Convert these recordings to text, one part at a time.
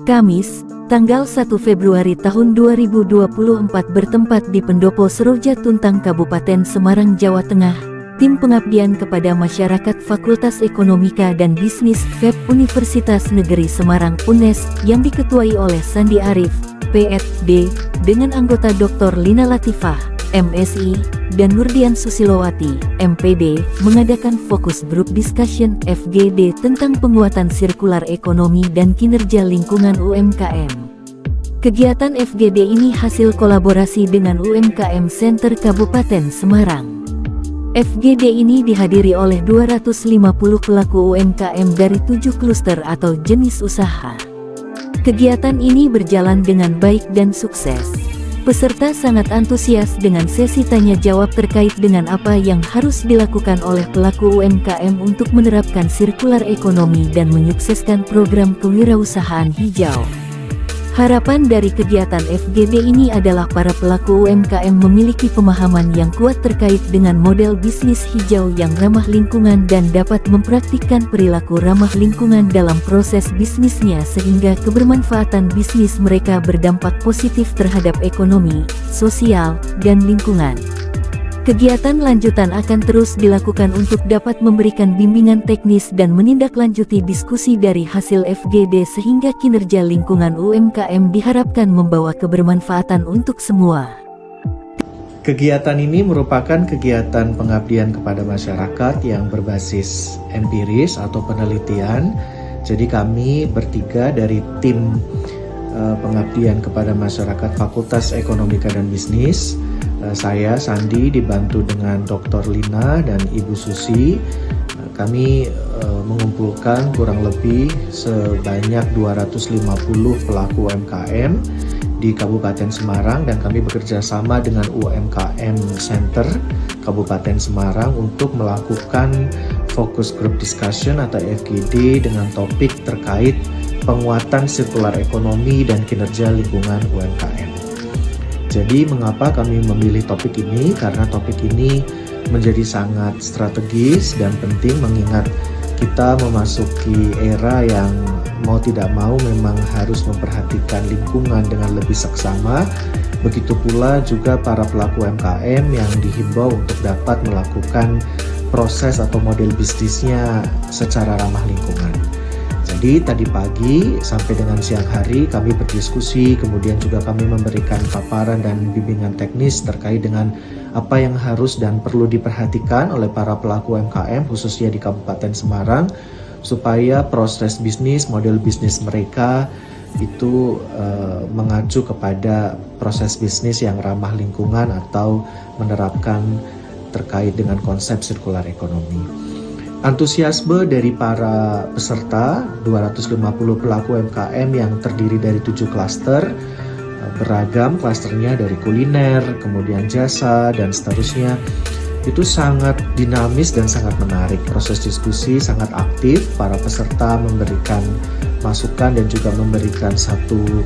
Kamis, tanggal 1 Februari tahun 2024 bertempat di Pendopo Seroja Tuntang Kabupaten Semarang, Jawa Tengah. Tim Pengabdian kepada Masyarakat Fakultas Ekonomika dan Bisnis FEB Universitas Negeri Semarang UNES yang diketuai oleh Sandi Arif, PhD, dengan anggota Dr. Lina Latifah, MSI, dan Nurdian Susilowati, MPD, mengadakan Focus Group Discussion (FGD) tentang penguatan sirkular ekonomi dan kinerja lingkungan UMKM. Kegiatan FGD ini hasil kolaborasi dengan UMKM Center Kabupaten Semarang. FGD ini dihadiri oleh 250 pelaku UMKM dari 7 kluster atau jenis usaha. Kegiatan ini berjalan dengan baik dan sukses. Peserta sangat antusias dengan sesi tanya jawab terkait dengan apa yang harus dilakukan oleh pelaku UMKM untuk menerapkan sirkular ekonomi dan menyukseskan program kewirausahaan hijau. Harapan dari kegiatan FGD ini adalah para pelaku UMKM memiliki pemahaman yang kuat terkait dengan model bisnis hijau yang ramah lingkungan dan dapat mempraktikkan perilaku ramah lingkungan dalam proses bisnisnya sehingga kebermanfaatan bisnis mereka berdampak positif terhadap ekonomi, sosial, dan lingkungan. Kegiatan lanjutan akan terus dilakukan untuk dapat memberikan bimbingan teknis dan menindaklanjuti diskusi dari hasil FGD sehingga kinerja lingkungan UMKM diharapkan membawa kebermanfaatan untuk semua. Kegiatan ini merupakan kegiatan pengabdian kepada masyarakat yang berbasis empiris atau penelitian. Jadi kami bertiga dari tim pengabdian kepada masyarakat Fakultas Ekonomika dan Bisnis. Saya, Sandi, dibantu dengan Dr. Lina dan Ibu Susi. Kami mengumpulkan kurang lebih sebanyak 250 pelaku UMKM di Kabupaten Semarang dan kami bekerja sama dengan UMKM Center Kabupaten Semarang untuk melakukan Focus Group Discussion atau FGD dengan topik terkait penguatan sirkular ekonomi dan kinerja lingkungan UMKM. Jadi mengapa kami memilih topik ini? Karena topik ini menjadi sangat strategis dan penting mengingat kita memasuki era yang mau tidak mau memang harus memperhatikan lingkungan dengan lebih seksama. Begitu pula juga para pelaku UMKM yang dihimbau untuk dapat melakukan proses atau model bisnisnya secara ramah lingkungan. Jadi tadi pagi sampai dengan siang hari kami berdiskusi, kemudian juga kami memberikan paparan dan bimbingan teknis terkait dengan apa yang harus dan perlu diperhatikan oleh para pelaku UMKM khususnya di Kabupaten Semarang supaya proses bisnis, model bisnis mereka itu mengacu kepada proses bisnis yang ramah lingkungan atau menerapkan terkait dengan konsep sirkular ekonomi. Antusiasme dari para peserta, 250 pelaku UMKM yang terdiri dari 7 klaster, beragam klasternya dari kuliner, kemudian jasa, dan seterusnya, itu sangat dinamis dan sangat menarik. Proses diskusi sangat aktif, para peserta memberikan masukan dan juga memberikan satu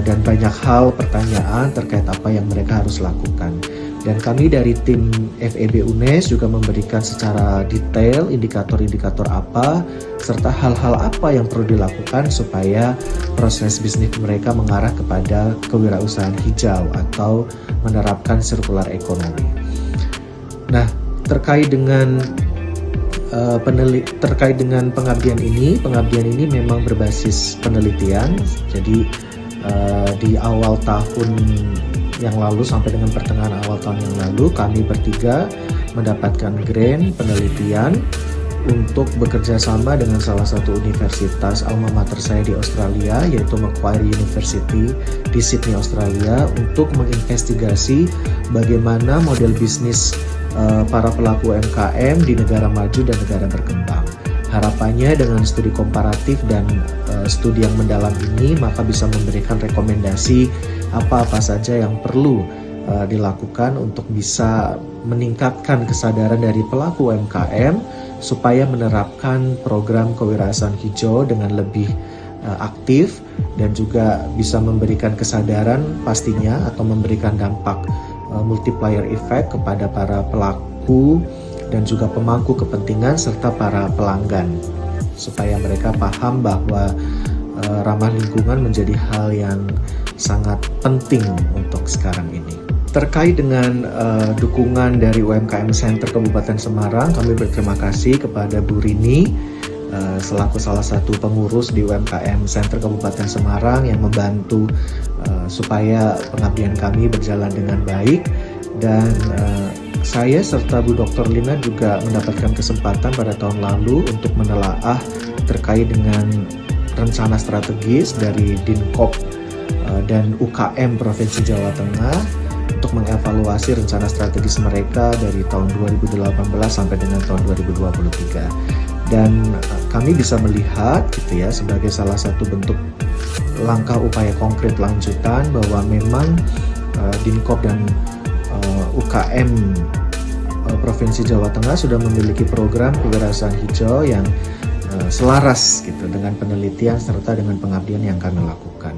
dan banyak hal pertanyaan terkait apa yang mereka harus lakukan. Dan kami dari tim FEB UNES juga memberikan secara detail indikator-indikator apa serta hal-hal apa yang perlu dilakukan supaya proses bisnis mereka mengarah kepada kewirausahaan hijau atau menerapkan sirkular ekonomi. Nah, terkait dengan pengabdian ini memang berbasis penelitian. Jadi di awal tahun yang lalu sampai dengan pertengahan awal tahun yang lalu kami bertiga mendapatkan grant penelitian untuk bekerja sama dengan salah satu universitas alma mater saya di Australia yaitu Macquarie University di Sydney, Australia untuk menginvestigasi bagaimana model bisnis para pelaku UMKM di negara maju dan negara berkembang. Harapannya dengan studi komparatif dan studi yang mendalam ini maka bisa memberikan rekomendasi apa-apa saja yang perlu dilakukan untuk bisa meningkatkan kesadaran dari pelaku UMKM supaya menerapkan program kewirausahaan hijau dengan lebih aktif dan juga bisa memberikan kesadaran pastinya atau memberikan dampak multiplier effect kepada para pelaku dan juga pemangku kepentingan serta para pelanggan supaya mereka paham bahwa ramah lingkungan menjadi hal yang sangat penting untuk sekarang ini. Terkait dengan dukungan dari UMKM Center Kabupaten Semarang, kami berterima kasih kepada Bu Rini selaku salah satu pengurus di UMKM Center Kabupaten Semarang yang membantu supaya pengabdian kami berjalan dengan baik, dan saya serta Bu Dr. Lina juga mendapatkan kesempatan pada tahun lalu untuk menelaah terkait dengan rencana strategis dari Dinkop dan UKM Provinsi Jawa Tengah untuk mengevaluasi rencana strategis mereka dari tahun 2018 sampai dengan tahun 2023. Dan kami bisa melihat gitu ya, sebagai salah satu bentuk langkah upaya konkret lanjutan bahwa memang Dinkop dan UKM Provinsi Jawa Tengah sudah memiliki program kewirausahaan hijau yang selaras gitu dengan penelitian serta dengan pengabdian yang kami lakukan.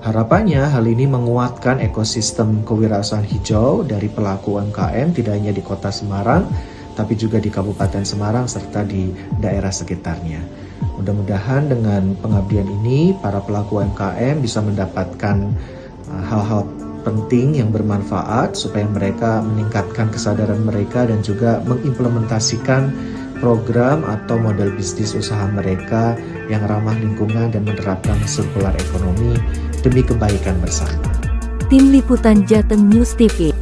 Harapannya hal ini menguatkan ekosistem kewirausahaan hijau dari pelaku UMKM tidak hanya di Kota Semarang, tapi juga di Kabupaten Semarang serta di daerah sekitarnya. Mudah-mudahan dengan pengabdian ini para pelaku UMKM bisa mendapatkan hal-hal penting yang bermanfaat supaya mereka meningkatkan kesadaran mereka dan juga mengimplementasikan program atau model bisnis usaha mereka yang ramah lingkungan dan menerapkan sirkular ekonomi demi kebaikan bersama. Tim Liputan Jateng News TV.